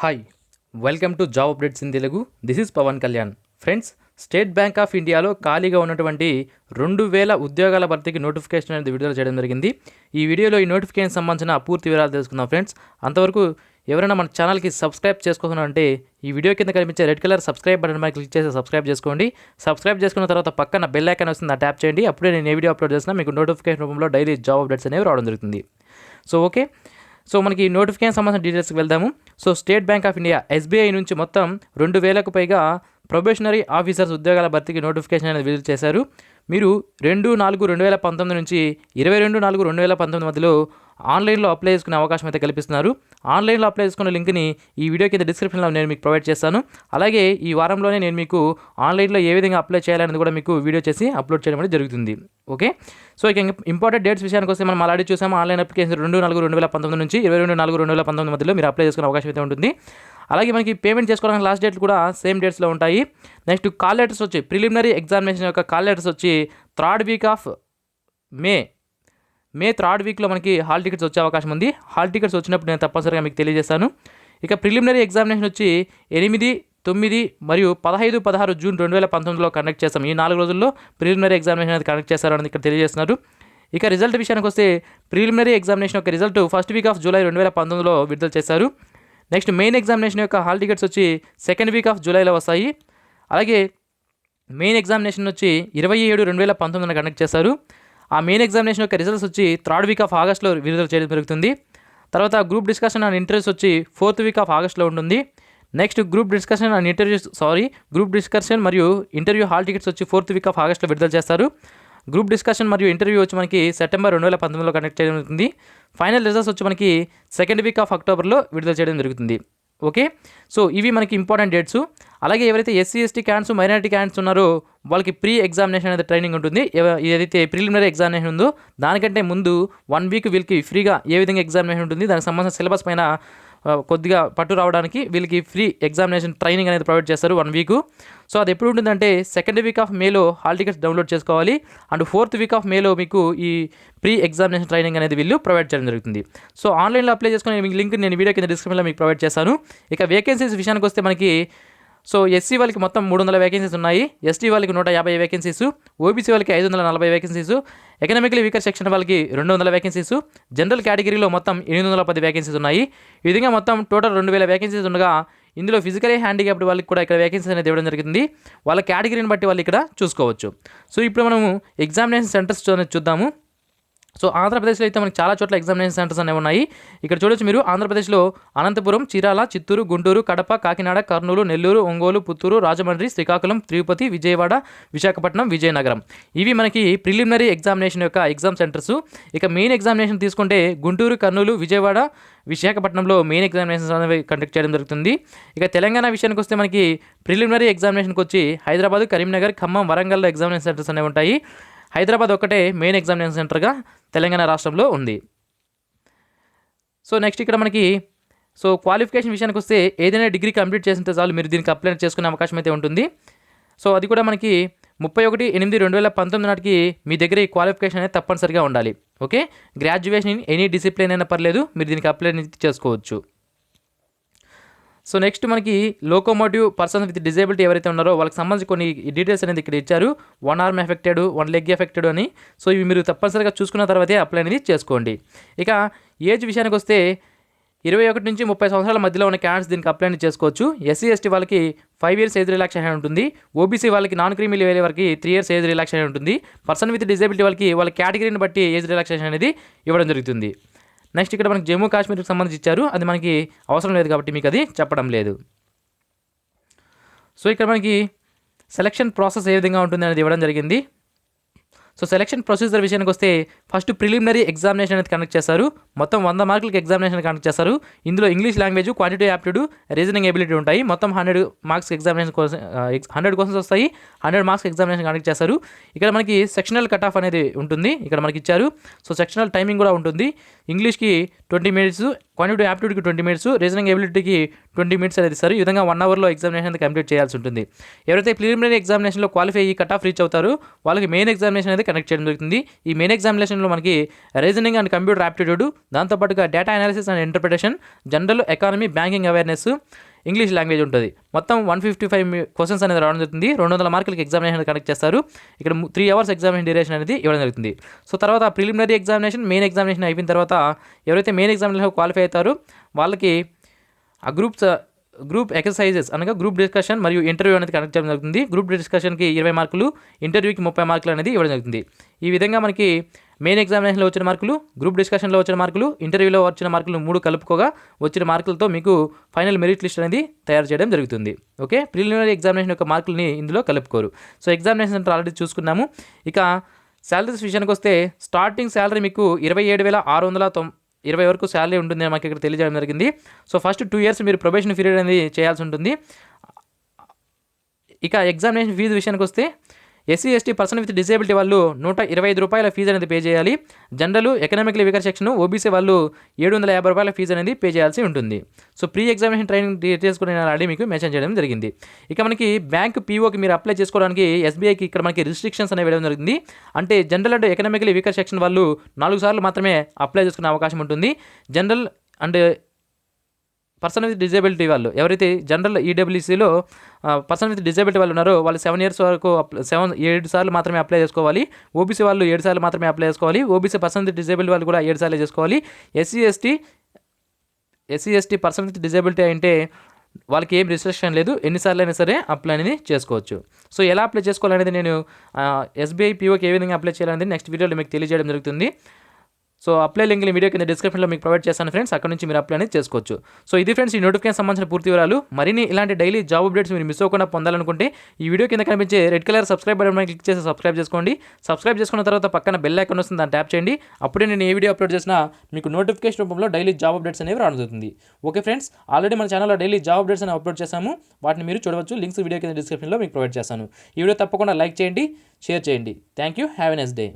Hi welcome to job updates in Telugu. This is Pavan Kalyan. Friends, state bank of ఇండియాలో ఖాళీగా ఉన్నటువంటి 2000 ఉద్యోగాల భర్తీకి నోటిఫికేషన్ అనేది విడుదల చేయడం జరిగింది. ఈ వీడియోలో ఈ నోటిఫికేషన్ సంబంధించిన పూర్తి వివరాలు తెలుసుకుందాం. ఫ్రెండ్స్, అంతవరకు ఎవరైనా మన ఛానల్కి సబ్స్క్రైబ్ చేసుకోకుండా అంటే ఈ వీడియో కింద కనిపించే రెడ్ కలర్ సబ్స్క్రైబ్ బటన్ పై క్లిక్ చేసి సబ్స్క్రైబ్ చేసుకోండి. సబ్స్క్రైబ్ చేసుకున్న తర్వాత పక్కన బెల్ ఐకాన్ వస్తుంది, ఆ ట్యాప్ చేయండి. అప్పుడే నేను ఏ వీడియో అప్లోడ్ చేసినా మీకు నోటిఫికేషన్ రూపంలో డైలీ జాబ్ అప్డేట్స్ అనేవి రావడం జరుగుతుంది. ఓకే, మనకి నోటిఫికేషన్ సంబంధించిన డీటెయిల్స్కి వెళ్దాము. State bank of India SBI నుంచి మొత్తం 2000కు పైగా ప్రొబేషనరీ ఆఫీసర్స్ ఉద్యోగాల భర్తీకి నోటిఫికేషన్ అనేది విడుదల చేశారు. మీరు 2/4/2019 నుంచి 22/4/2019 మధ్యలో ఆన్లైన్లో అప్లై చేసుకునే అవకాశం అయితే కల్పిస్తున్నారు. ఆన్లైన్లో అప్లై చేసుకునే లింక్ని ఈ వీడియో కింద డిస్క్రిప్షన్లో నేను మీకు ప్రొవైడ్ చేస్తాను. అలాగే ఈ వారంలోనే నేను మీకు ఆన్లైన్లో ఏ విధంగా అప్లై చేయాలనేది కూడా మీకు వీడియో చేసి అప్లోడ్ చేయడం అనేది జరుగుతుంది. ఓకే, ఇక ఇంపార్టెంట్ డేట్స్ విషయానికి వస్తే మనం ఆల్రెడీ చూసాము. ఆన్లైన్ అప్లికేషన్ 2/4/2019 నుంచి 22/4/2019 మధ్యలో మీరు అప్లై చేసుకునే అవకాశం అయితే ఉంటుంది. అలాగే మనకి పేమెంట్ చేసుకోవడానికి లాస్ట్ డేట్లు కూడా సేమ్ డేట్స్లో ఉంటాయి. నెక్స్ట్ కాల్ లెటర్స్ వచ్చి ప్రిలిమినరీ ఎగ్జామినేషన్ యొక్క కాల్ లెటర్స్ వచ్చి 3rd week of May 3rd వీక్లో మనకి హాల్ టికెట్స్ వచ్చే అవకాశం ఉంది. హాల్ టికెట్స్ వచ్చినప్పుడు నేను తప్పనిసరిగా మీకు తెలియజేస్తాను. ఇక ప్రిలిమినరీ ఎగ్జామినేషన్ వచ్చి 8, 9 మరియు 15, 16 జూన్ 2019లో కండక్ట్ చేస్తాం. ఈ 4 రోజుల్లో ప్రిలిమినరీ ఎగ్జామినేషన్ అనేది కండక్ట్ చేస్తారని ఇక్కడ తెలియజేస్తున్నారు. ఇక రిజల్ట్ విషయానికి వస్తే ప్రిలిమినరీ ఎగ్జామినేషన్ యొక్క result 1st week of July 2019లో విడుదల చేశారు. నెక్స్ట్ మెయిన్ ఎగ్జామినేషన్ యొక్క హాల్ టికెట్స్ వచ్చి 2nd వీక్ ఆఫ్ జూలైలో వస్తాయి. అలాగే మెయిన్ ఎగ్జామినేషన్ వచ్చి 27/2019 కండక్ట్ చేస్తారు. ఆ మెయిన్ ఎగ్జామినేషన్ యొక్క రిజల్ట్స్ వచ్చి 3rd వీక్ ఆఫ్ ఆగస్ట్లో విడుదల చేయడం జరుగుతుంది. తర్వాత గ్రూప్ డిస్కషన్ అండ్ ఇంటర్వ్యూస్ వచ్చి 4th వీక్ ఆఫ్ ఆగస్ట్లో ఉంటుంది. నెక్స్ట్ గ్రూప్ డిస్కషన్ మరియు ఇంటర్వ్యూ హాల్ టికెట్స్ వచ్చి 4th వీక్ ఆఫ్ ఆగస్ట్లో విడుదల చేస్తారు. గ్రూప్ డిస్కషన్ మరియు ఇంటర్వ్యూ వచ్చి మనకి సెప్టెంబర్ 2019లో కండక్ట్ చేయడం జరుగుతుంది. ఫైనల్ రిజల్ట్స్ వచ్చి మనకి 2nd వీక్ ఆఫ్ అక్టోబర్లో విడుదల చేయడం జరుగుతుంది. ఓకే, ఇవి మనకి ఇంపార్టెంట్ డేట్స్. అలాగే ఎవరైతే SC ST candidates minority candidates ఉన్నారో వాళ్ళకి ప్రీ ఎగ్జామినేషన్ అనేది ట్రైనింగ్ ఉంటుంది. ఏదైతే ప్రిలిమినరీ ఎగ్జామినేషన్ ఉందో దానికంటే ముందు 1 వీక్ వీళ్ళకి ఫ్రీగా ఏ విధంగా ఎగ్జామినేషన్ ఉంటుంది, దానికి సంబంధించిన సిలబస్ పైన కొద్దిగా పట్టు రావడానికి వీళ్ళకి ఫ్రీ ఎగ్జామినేషన్ ట్రైనింగ్ అనేది ప్రొవైడ్ చేస్తారు 1 వీక్. అది ఎప్పుడు ఉంటుందంటే 2nd వీక్ ఆఫ్ మేలో హాల్ టికెట్స్ డౌన్లోడ్ చేసుకోవాలి. అండ్ 4th వీక్ ఆఫ్ మేలో మీకు ఈ ప్రీ ఎగ్జామినేషన్ ట్రైనింగ్ అనేది వీళ్ళు ప్రొవైడ్ చేయడం జరుగుతుంది. ఆన్లైన్లో అప్లై చేసుకునే మీకు లింక్ నేను వీడియో కింద డిస్క్రిప్షన్లో మీకు ప్రొవైడ్ చేస్తాను. ఇక వేకెన్సీస్ విషయానికి వస్తే మనకి ఎస్సీ వాళ్ళకి మొత్తం 300 వేకెన్సీస్ ఉన్నాయి. ఎస్టీ వాళ్ళకి 150 వేకెన్సీస్, ఓబీసీ వాళ్ళకి 540 వేకెన్సీస్, ఎకనామికలీ వీకర్ సెక్షన్ వాళ్ళకి 200 వేకెన్సీస్, జనరల్ కేటగిరీలో మొత్తం 810 వేకెన్సీస్ ఉన్నాయి. ఈ విధంగా మొత్తం టోటల్ 2000 వేకెన్సీస్ ఉండగా ఇందులో ఫిజికలీ హ్యాండిక్యాప్డ్ వాళ్ళకి కూడా ఇక్కడ వేకెన్సీస్ అనేది ఇవ్వడం జరిగింది. వాళ్ళ కేటగిరీని బట్టి వాళ్ళు ఇక్కడ చూసుకోవచ్చు. ఇప్పుడు మనము ఎగ్జామినేషన్ సెంటర్స్ చూద్దాము. ఆంధ్రప్రదేశ్లో అయితే మనకి చాలా చోట్ల ఎగ్జామినేషన్ సెంటర్స్ అనేవి ఉన్నాయి. ఇక్కడ చూడొచ్చు మీరు. ఆంధ్రప్రదేశ్లో అనంతపురం, చీరాల, చిత్తూరు, గుంటూరు, కడప, కాకినాడ, కర్నూలు, నెల్లూరు, ఒంగోలు, పుత్తూరు, రాజమండ్రి, శ్రీకాకుళం, తిరుపతి, విజయవాడ, విశాఖపట్నం, విజయనగరం. ఇవి మనకి ప్రిలిమినరీ ఎగ్జామినేషన్ యొక్క ఎగ్జామ్ సెంటర్స్. ఇక మెయిన్ ఎగ్జామినేషన్ తీసుకుంటే గుంటూరు, కర్నూలు, విజయవాడ, విశాఖపట్నంలో మెయిన్ ఎగ్జామినేషన్స్ అనేవి కండక్ట్ చేయడం జరుగుతుంది. ఇక తెలంగాణ విషయానికి వస్తే మనకి ప్రిలిమినరీ ఎగ్జామినేషన్కి వచ్చి హైదరాబాద్, కరీంనగర్, ఖమ్మం, వరంగల్లో ఎగ్జామినేషన్ సెంటర్స్ అనేవి ఉంటాయి. హైదరాబాద్ ఒక్కటే మెయిన్ ఎగ్జామినేషన్ సెంటర్గా తెలంగాణ రాష్ట్రంలో ఉంది. నెక్స్ట్ ఇక్కడ మనకి క్వాలిఫికేషన్ విషయానికి వస్తే ఏదైనా డిగ్రీ కంప్లీట్ చేసినంత చాలు మీరు దీనికి అప్లై చేసుకునే అవకాశం అయితే ఉంటుంది. అది కూడా మనకి 31/8/2019 నాటికి మీ దగ్గర ఈ క్వాలిఫికేషన్ అనేది తప్పనిసరిగా ఉండాలి. Okay, graduation in any discipline అయినా పర్లేదు, మీరు దీనికి అప్లై చేసుకోవచ్చు. నెక్స్ట్ మనకి లోకోమోటివ్ పర్సన్స్ విత్ డిజేబిలిటీ ఎవరైతే ఉన్నారో వాళ్ళకి సంబంధించి కొన్ని డీటెయిల్స్ అనేది ఇక్కడ ఇచ్చారు. 1 ఆర్మ్ ఎఫెక్టెడ్, 1 లెగ్ ఎఫెక్టెడ్ అని. ఇవి మీరు తప్పనిసరిగా చూసుకున్న తర్వాతే అప్లై అనేది చేసుకోండి. ఇక ఏజ్ విషయానికి వస్తే 21 నుంచి 30 సంవత్సరాల మధ్యలో ఉన్న క్యాండిడేట్స్ దీనికి అప్లై అనేది చేసుకోవచ్చు. ఎస్సీ ఎస్టీ వాళ్ళకి 5 years ఏజ్ రిలాక్సేషన్ ఉంటుంది. ఓబీసీ వాళ్ళకి నాన్ క్రీమీ లేయర్ వరకు 3 years ఏజ్ రిలాక్సేషన్ ఉంటుంది. పర్సన్ విత్ డిజేబిలిటీ వాళ్ళకి వాళ్ళ కేటగిరీని బట్టి ఏజ్ రిలాక్సేషన్ అనేది ఇవ్వడం జరుగుతుంది. నెక్స్ట్ ఇక్కడ మనకి జమ్మూ కాశ్మీర్కి సంబంధించి ఇచ్చారు, అది మనకి అవసరం లేదు కాబట్టి మీకు అది చెప్పడం లేదు. ఇక్కడ మనకి సెలక్షన్ ప్రాసెస్ ఏ విధంగా ఉంటుంది అనేది ఇవ్వడం జరిగింది. సెలక్షన్ ప్రొసీజర్ విషయానికి వస్తే ఫస్ట్ ప్రిలిమినరీ ఎగ్జామినేషన్ అనేది కండక్ట్ చేస్తారు. మొత్తం 100 మార్కులకి ఎగ్జామినేషన్ కండక్ట్ చేస్తారు. ఇందులో English language, quantity aptitude, reasoning ability ఉంటాయి. మొత్తం 100 మార్క్స్ ఎగ్జామినేషన్ 100 క్వశ్చన్స్ వస్తాయి. 100 మార్క్స్ ఎగ్జామినేషన్ కండక్ట్ చేస్తారు. ఇక్కడ మనకి సెక్షనల్ కట్ ఆఫ్ అనేది ఉంటుంది, ఇక్కడ మనకి ఇచ్చారు. సెక్షనల్ టైమింగ్ కూడా ఉంటుంది. ఇంగ్లీష్కి 20 minutes, క్వాంటిటీ యాప్టిట్యూడ్కి 20 మినిట్స్, రీజనింగ్ ఎబిలిటీకి 20 మినిట్స్ అనేది ఇస్తారు. ఈ విధంగా 1 అవర్లో ఎగ్జామినేషన్ అనేది కంప్లీట్ చేయాల్సి ఉంటుంది. ఎవరైతే ప్రిలిమినరీ ఎగ్జామినేషన్లో క్వాలిఫై అయ్యి కట్ ఆఫ్ రీచ్ అవుతారో వాళ్ళకి మెయిన్ ఎగ్జామినేషన్ అనేది కండక్ట్ చేయడం జరుగుతుంది. ఈ మెయిన్ ఎగ్జామినేషన్లో మనకి రీజనింగ్ అండ్ కంప్యూటర్ యాప్టిట్యూడ్, దాంతోపాటుగా data analysis and interpretation, general economy, banking awareness, English language ఉంటుంది. మొత్తం 155 క్వశ్చన్స్ అనేది రావడం జరుగుతుంది. 200 మార్కులకి ఎగ్జామినేషన్ కండక్ట్ చేస్తారు. ఇక్కడ 3 అవర్స్ ఎగ్జామినేషన్ డ్యూరేషన్ అనేది ఇవ్వడం జరుగుతుంది. సో తర్వాత ప్రిలిమినరీ ఎగ్జామినేషన్, మెయిన్ ఎగ్జామినేషన్ అయిపోయిన తర్వాత ఎవరైతే మెయిన్ ఎగ్జామినేషన్ క్వాలిఫై అవుతారో వాళ్ళకి ఆ గ్రూప్ ఎక్సర్సైజెస్ అనగా గ్రూప్ డిస్కషన్ మరియు ఇంటర్వ్యూ అనేది కండక్ట్ చేయడం జరుగుతుంది. గ్రూప్ డిస్కషన్కి 20 మార్కులు, ఇంటర్వ్యూకి 30 మార్కులు అనేది ఇవ్వడం జరుగుతుంది. ఈ విధంగా మనకి మెయిన్ ఎగ్జామినేషన్లో వచ్చిన మార్కులు, గ్రూప్ డిస్కషన్లో వచ్చిన మార్కులు, ఇంటర్వ్యూలో వచ్చిన మార్కులు 3 కలుపుకోగా వచ్చిన మార్కులతో మీకు ఫైనల్ మెరిట్ లిస్ట్ అనేది తయారు చేయడం జరుగుతుంది. ఓకే, ప్రిలిమినరీ ఎగ్జామినేషన్ యొక్క మార్కులని ఇందులో కలుపుకోరు. సో ఎగ్జామినేషన్ సెంటర్ ఆల్రెడీ చూసుకున్నాము. ఇక శాలరీస్ విషయానికి వస్తే స్టార్టింగ్ శాలరీ మీకు 27,620 వరకు శాలరీ ఉంటుంది మాకు ఇక్కడ తెలియజేయడం జరిగింది. సో ఫస్ట్ 2 ఇయర్స్ మీరు ప్రొబేషన్ పీరియడ్ అనేది చేయాల్సి ఉంటుంది. ఇక ఎగ్జామినేషన్ ఫీజు విషయానికి వస్తే SC ST person with disability వాళ్ళు 125 రూపాయల ఫీజు అనేది పే చేయాలి. General, economically weaker section, OBC వాళ్ళు 750 రూపాయల ఫీజు అనేది పే చేయాల్సి ఉంటుంది. So pre examination training details కూడా నేను ఆల్రెడీ మీకు మెన్షన్ చేయడం జరిగింది. ఇక మనకి బ్యాంక్ పీఓకి మీరు అప్లై చేసుకోవడానికి ఎస్బీఐకి ఇక్కడ మనకి రిస్ట్రిక్షన్స్ అనేవి వేయడం జరిగింది. అంటే general and economically weaker section వాళ్ళు 4 సార్లు మాత్రమే అప్లై చేసుకునే అవకాశం ఉంటుంది. General and person with disability వాళ్ళు ఎవరైతే జనరల్ ఈడబ్ల్యూసీలో పర్సన్ విత్ డిజేబిలిటీ వాళ్ళు ఉన్నారో వాళ్ళు 7 ఇయర్స్ వరకు 7 సార్లు మాత్రమే అప్లై చేసుకోవాలి. ఓబీసీ వాళ్ళు 7 సార్లు మాత్రమే అప్లై చేసుకోవాలి. ఓబీసీ పర్సన్ విత్ డిజేబిలిటీ వాళ్ళు కూడా 7 సార్లు చేసుకోవాలి. SC ST person with disability అంటే వాళ్ళకి ఏం రిస్ట్రిక్షన్ లేదు, ఎన్నిసార్లు అయినా సరే అప్లై అనేది చేసుకోవచ్చు. సో ఎలా అప్లై చేసుకోవాలనేది నేను ఎస్బీఐ పీఓకి ఏ విధంగా అప్లై చేయాలనేది నెక్స్ట్ వీడియోలో మీకు తెలియజేయడం జరుగుతుంది. సో అప్లై లింక్ వీడియో కింద డిస్క్రిప్షన్లో మీకు ప్రొవైడ్ చేస్తాను ఫ్రెండ్స్, అక్కడ నుంచి మీరు అప్లై అనేది చేసుకోవచ్చు. సో ఇది ఫ్రెండ్స్ ఈ నోటిఫికేషన్ సంబంధించిన పూర్తి వివరాలు. మరిన్ని ఇలాంటి డైలీ జాబ్ అప్డేట్స్ మీరు మిస్ అవ్వకుండా పొందాలనుకుంటే ఈ వీడియో కింద కనిపించే red colour subscribe button click చేసి సబ్స్క్రైబ్ చేసుకోండి. సబ్స్క్రైబ్ చేసుకున్న తర్వాత పక్కన బెల్ ఐకాన్ వస్తుంది, దాన్ని ట్యాప్ చేయండి. అప్పుడే నేను ఏ వీడియో అప్లోడ్ చేసినా మీకు నోటిఫికేషన్ రూపంలో డైలీ జాబ్ అప్డేట్స్ అనేవి రావడం జరుగుతుంది. ఓకే ఫ్రెండ్స్, ఆల్రెడీ మన ఛానల్లో డైలీ జాబ్ అప్డేట్స్ అనేవి అప్లోడ్ చేశాము, వాటిని మీరు చూడవచ్చు. లింక్స్ వీడియో కింద డిస్క్రిప్షన్లో మీకు ప్రొవైడ్ చేస్తాను. ఈ వీడియో తప్పకుండా లైక్ చేయండి, షేర్ చేయండి. Thank you, have a nice day.